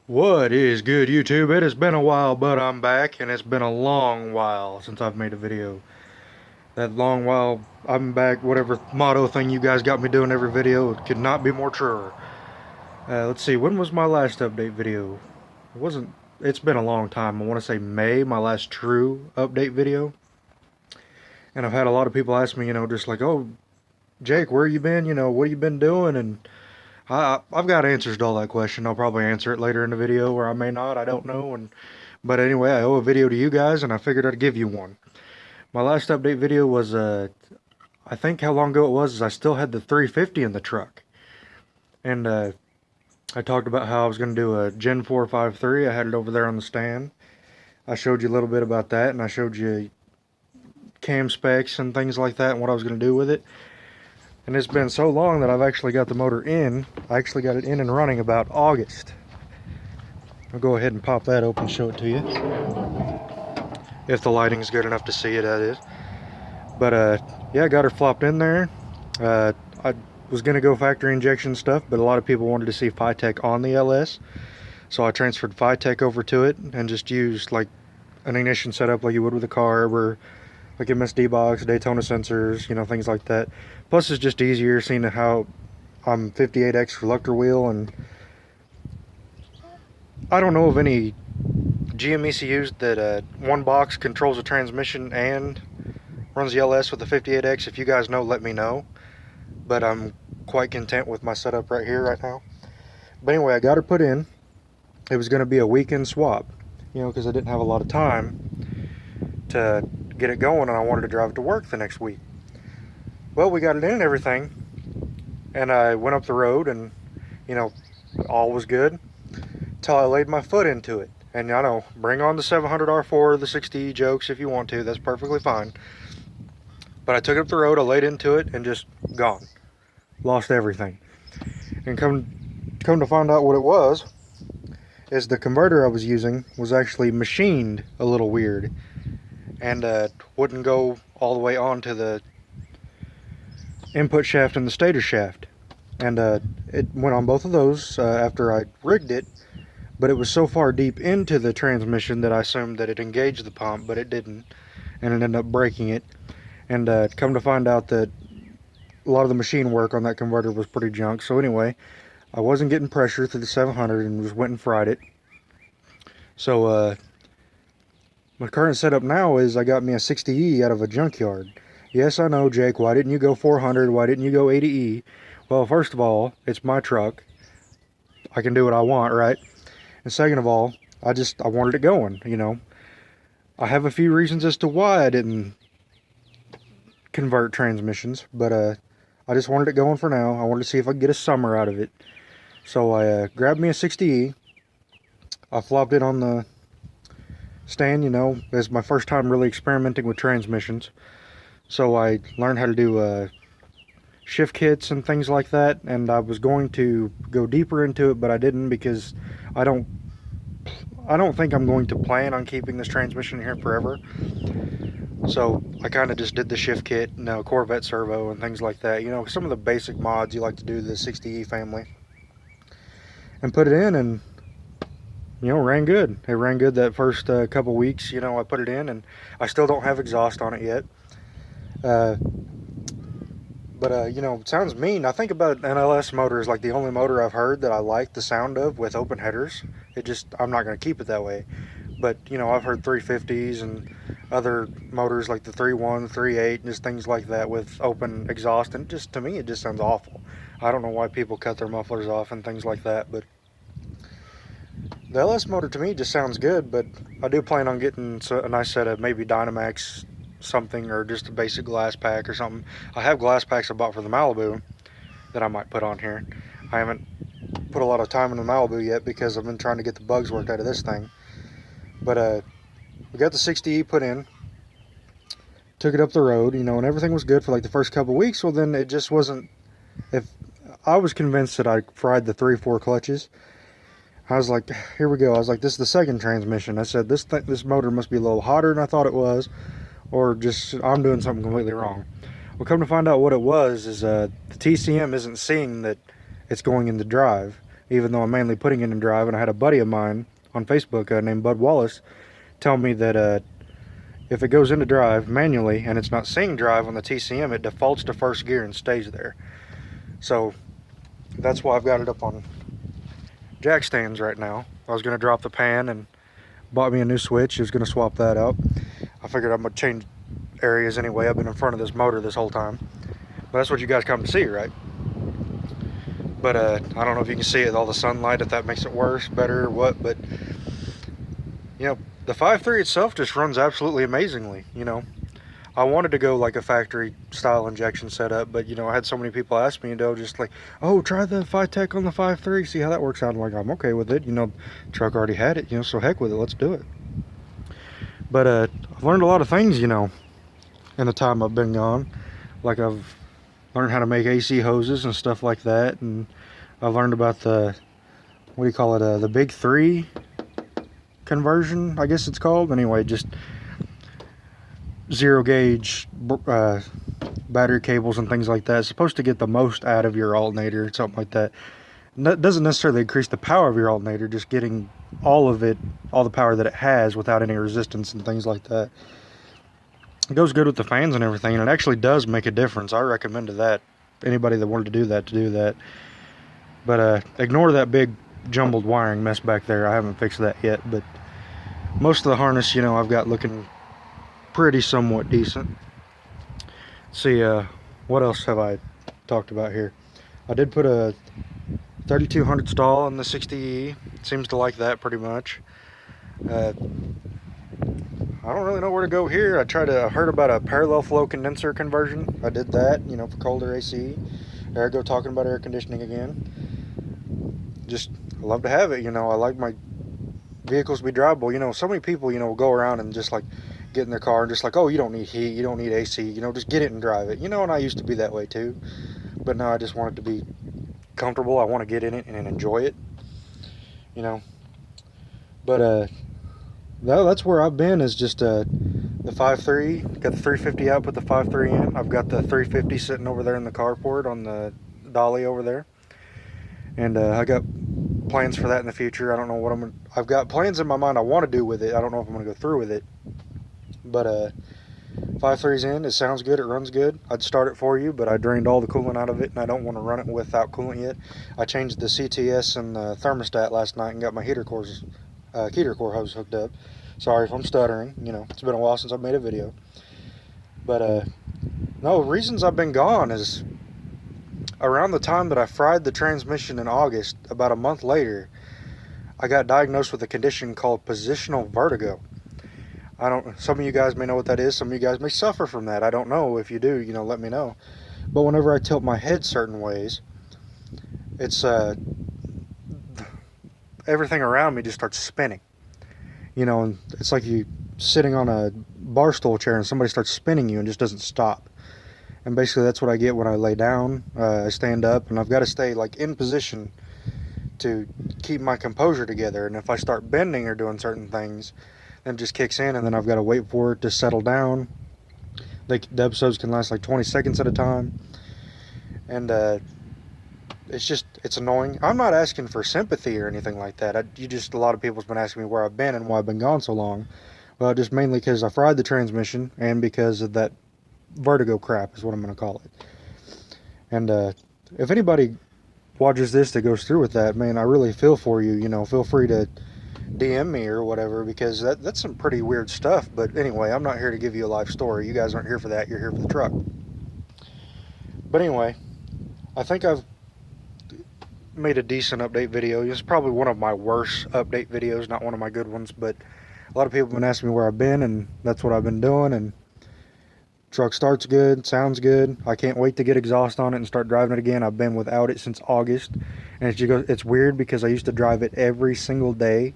What is good, YouTube? It has been a while, but I'm back, and it's been a long while since I've made a video. That long while I'm back, whatever motto thing you guys got me doing every video, it could not be more truer. Let's see, when was my last update video? It wasn't, it's been a long time. I want to say May, my last true update video. And I've had a lot of people ask me, just like, oh, Jake, where you been? What you been doing? And I've got answers to all that question. I'll probably answer it later in the video, or I may not. I don't know. But anyway, I owe a video to you guys, and I figured I'd give you one. My last update video was, I think how long ago it was is I still had the 350 in the truck. And I talked about how I was going to do a Gen 453. I had it over there on the stand. I showed you a little bit about that, and I showed you cam specs and things like that and what I was going to do with it. And it's been so long that I've actually got the motor in. I actually got it in and running about August. I'll go ahead and pop that open and show it to you. If the lighting's good enough to see it, that is. But yeah, I got her flopped in there. I was going to go factory injection stuff, but a lot of people wanted to see Phytech on the LS. So I transferred Phytech over to it and just used like an ignition setup like you would with a carb, or like MSD box, Daytona sensors, things like that. Plus it's just easier seeing how I'm 58X reluctor wheel, and I don't know of any GM ECUs that one box controls the transmission and runs the LS with the 58X. If you guys know, let me know. But I'm quite content with my setup right here, right now. But anyway, I got her put in. It was going to be a weekend swap, because I didn't have a lot of time to get it going, and I wanted to drive it to work the next week. Well, we got it in and everything, and I went up the road, and all was good until I laid my foot into it. And I know, bring on the 700 R4, the 60E jokes if you want to, that's perfectly fine. But I took it up the road, I laid into it, and just gone. Lost everything. And come to find out what it was, is the converter I was using was actually machined a little weird, and wouldn't go all the way onto the input shaft and the stator shaft. And it went on both of those after I rigged it, but it was so far deep into the transmission that I assumed that it engaged the pump, but it didn't, and it ended up breaking it. And come to find out that a lot of the machine work on that converter was pretty junk. So anyway, I wasn't getting pressure through the 700 and just went and fried it. So my current setup now is I got me a 60E out of a junkyard. Yes, I know, Jake, why didn't you go 400? Why didn't you go 80E? Well, first of all, it's my truck. I can do what I want, right? And second of all, I wanted it going, I have a few reasons as to why I didn't convert transmissions, but I just wanted it going for now. I wanted to see if I could get a summer out of it. So I grabbed me a 60E. I flopped it on the stand, it's my first time really experimenting with transmissions. So I learned how to do shift kits and things like that, and I was going to go deeper into it, but I didn't, because I don't think I'm going to plan on keeping this transmission here forever. So I kind of just did the shift kit, Corvette servo and things like that, some of the basic mods you like to do the 60E family, and put it in, and ran good. It ran good that first couple weeks. I put it in, and I still don't have exhaust on it yet. But it sounds mean. I think about an LS motor is like the only motor I've heard that I like the sound of with open headers. I'm not going to keep it that way. But, I've heard 350s and other motors like the 3.1, 3.8, and just things like that with open exhaust. And to me, it just sounds awful. I don't know why people cut their mufflers off and things like that, but the LS motor to me just sounds good. But I do plan on getting a nice set of maybe Dynamax something, or just a basic glass pack or something. I have glass packs I bought for the Malibu that I might put on here. I haven't put a lot of time in the Malibu yet because I've been trying to get the bugs worked out of this thing. But we got the 60E put in, took it up the road, and everything was good for like the first couple weeks. Well, then it just wasn't. If I was convinced that I fried the 3/4 clutches, I was like, here we go. I was like, this is the second transmission. I said, this motor must be a little hotter than I thought it was, or just I'm doing something completely wrong. Well, come to find out what it was is the TCM isn't seeing that it's going into drive. even though I'm mainly putting it in drive. And I had a buddy of mine on Facebook named Bud Wallace tell me that if it goes into drive manually and it's not seeing drive on the TCM, it defaults to first gear and stays there. So that's why I've got it up on jack stands right now. I was going to drop the pan and bought me a new switch. I was going to swap that out. I figured I'm going to change areas anyway. I've been in front of this motor this whole time. But that's what you guys come to see, right? But I don't know if you can see it with all the sunlight, if that makes it worse, better, or what. But, you know, the 5.3 itself just runs absolutely amazingly, you know. I wanted to go like a factory style injection setup, but you know, I had so many people ask me, you know, just like, oh, try the Tech on the 5.3, see how that works out. I'm like, I'm okay with it, you know, truck already had it, you know, so heck with it, let's do it. But I've learned a lot of things, you know, in the time I've been gone. Like I've learned how to make AC hoses and stuff like that, and I've learned about the, what do you call it, the big three conversion, I guess it's called. Anyway, just zero gauge battery cables and things like that. It's supposed to get the most out of your alternator, something like that. That doesn't necessarily increase the power of your alternator, just getting all of it, all the power that it has without any resistance and things like that. It goes good with the fans and everything, and it actually does make a difference. I recommend that anybody that wanted to do that. But ignore that big jumbled wiring mess back there. I haven't fixed that yet, but most of the harness, you know, I've got looking pretty somewhat decent. See, what else have I talked about here? I did put a 3200 stall in the 60E. Seems to like that pretty much. I don't really know where to go here. I heard about a parallel flow condenser conversion. I did that, you know, for colder AC. There I go talking about air conditioning again. Just, I love to have it, you know. I like my vehicles to be drivable. You know, so many people, you know, will go around and just like get in their car and just like, oh, you don't need heat, you don't need AC, you know, just get it and drive it. You know, and I used to be that way too. But now I just want it to be comfortable. I want to get in it and enjoy it, you know. But that's where I've been, is just the 5.3. Got the 350 out, put the 5.3 in. I've got the 350 sitting over there in the carport on the dolly over there. And I got plans for that in the future. I don't know what I've got plans in my mind I want to do with it. I don't know if I'm going to go through with it. But 5.3's in. It sounds good. It runs good. I'd start it for you, but I drained all the coolant out of it, and I don't want to run it without coolant yet. I changed the CTS and the thermostat last night and got my heater core hose hooked up. Sorry if I'm stuttering. You know, it's been a while since I've made a video. But no, reasons I've been gone is around the time that I fried the transmission in August, about a month later, I got diagnosed with a condition called positional vertigo. Some of you guys may know what that is. Some of you guys may suffer from that. I don't know. If you do, you know, let me know. But whenever I tilt my head certain ways, it's everything around me just starts spinning. You know, and it's like you sitting on a bar stool chair and somebody starts spinning you and just doesn't stop. And basically that's what I get when I lay down. I stand up, and I've got to stay like in position to keep my composure together. And if I start bending or doing certain things, then it just kicks in, and then I've got to wait for it to settle down. The episodes can last like 20 seconds at a time. And it's annoying. I'm not asking for sympathy or anything like that. A lot of people's been asking me where I've been and why I've been gone so long. Well, just mainly because I fried the transmission and because of that vertigo crap is what I'm going to call it. And if anybody watches this that goes through with that, man, I really feel for you. You know, feel free to DM me or whatever, because that's some pretty weird stuff. But anyway, I'm not here to give you a life story. You guys aren't here for that. You're here for the truck. But anyway, I think I've made a decent update video. It's probably one of my worst update videos, not one of my good ones, but a lot of people have been asking me where I've been, and that's what I've been doing. And truck starts good, sounds good. I can't wait to get exhaust on it and start driving it again. I've been without it since August, and it's weird because I used to drive it every single day,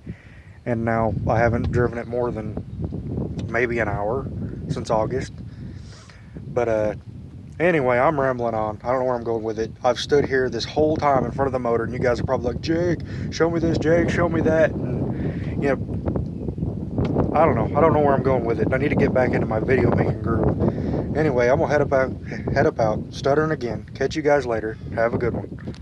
and now I haven't driven it more than maybe an hour since August. But anyway, I'm rambling on. I don't know where I'm going with it. I've stood here this whole time in front of the motor, and you guys are probably like, Jake, show me this, Jake, show me that. And, you know, I don't know where I'm going with it. I need to get back into my video making groove. Anyway, I'm gonna head up out, stuttering again. Catch you guys later. Have a good one.